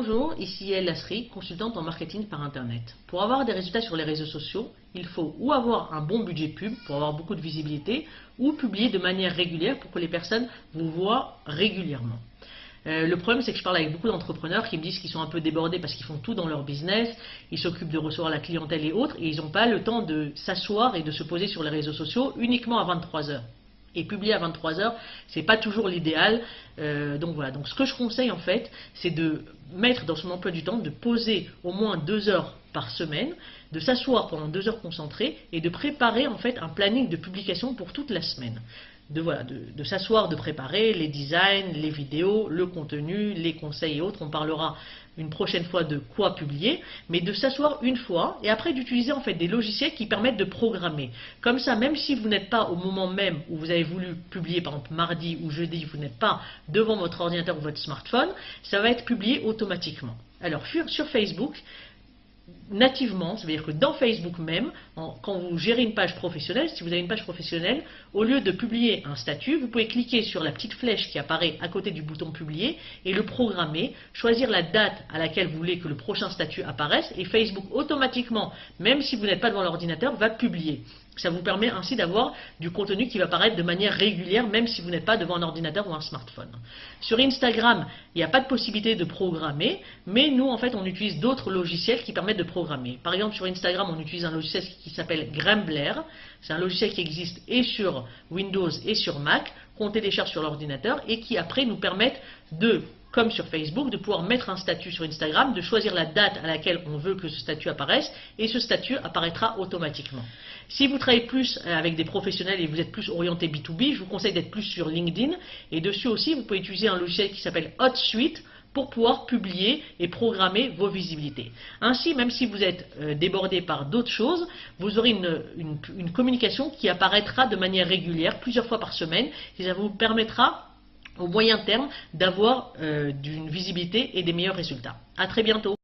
Bonjour, ici El Lasri, consultante en marketing par internet. Pour avoir des résultats sur les réseaux sociaux, il faut ou avoir un bon budget pub pour avoir beaucoup de visibilité, ou publier de manière régulière pour que les personnes vous voient régulièrement. Le problème, c'est que je parle avec beaucoup d'entrepreneurs qui me disent qu'ils sont un peu débordés parce qu'ils font tout dans leur business, ils s'occupent de recevoir la clientèle et autres, et ils n'ont pas le temps de s'asseoir et de se poser sur les réseaux sociaux uniquement à 23 heures. Et publier à 23 heures, c'est pas toujours l'idéal. Donc voilà. Donc ce que je conseille en fait, c'est de mettre dans son emploi du temps, de poser au moins 2 heures par semaine, de s'asseoir pendant 2 heures concentrées et de préparer en fait un planning de publication pour toute la semaine. De s'asseoir, de préparer les designs, les vidéos, le contenu, les conseils et autres. On parlera une prochaine fois de quoi publier, mais de s'asseoir une fois et après d'utiliser en fait des logiciels qui permettent de programmer. Comme ça, même si vous n'êtes pas au moment même où vous avez voulu publier, par exemple mardi ou jeudi, vous n'êtes pas devant votre ordinateur ou votre smartphone, ça va être publié automatiquement. Alors sur Facebook, nativement, ça veut dire que dans Facebook même, quand vous gérez une page professionnelle, si vous avez une page professionnelle, au lieu de publier un statut, vous pouvez cliquer sur la petite flèche qui apparaît à côté du bouton publier et le programmer, choisir la date à laquelle vous voulez que le prochain statut apparaisse et Facebook automatiquement, même si vous n'êtes pas devant l'ordinateur, va publier. Ça vous permet ainsi d'avoir du contenu qui va apparaître de manière régulière, même si vous n'êtes pas devant un ordinateur ou un smartphone. Sur Instagram, il n'y a pas de possibilité de programmer, mais nous, en fait, on utilise d'autres logiciels qui permettent de programmer. Par exemple, sur Instagram, on utilise un logiciel qui s'appelle Grambler. C'est un logiciel qui existe et sur Windows et sur Mac, qu'on télécharge sur l'ordinateur et qui, après, nous permettent de, comme sur Facebook, de pouvoir mettre un statut sur Instagram, de choisir la date à laquelle on veut que ce statut apparaisse, et ce statut apparaîtra automatiquement. Si vous travaillez plus avec des professionnels et vous êtes plus orienté B2B, je vous conseille d'être plus sur LinkedIn, et dessus aussi, vous pouvez utiliser un logiciel qui s'appelle HotSuite pour pouvoir publier et programmer vos visibilités. Ainsi, même si vous êtes débordé par d'autres choses, vous aurez une communication qui apparaîtra de manière régulière, plusieurs fois par semaine, et ça vous permettra au moyen terme d'avoir d'une visibilité et des meilleurs résultats. À très bientôt.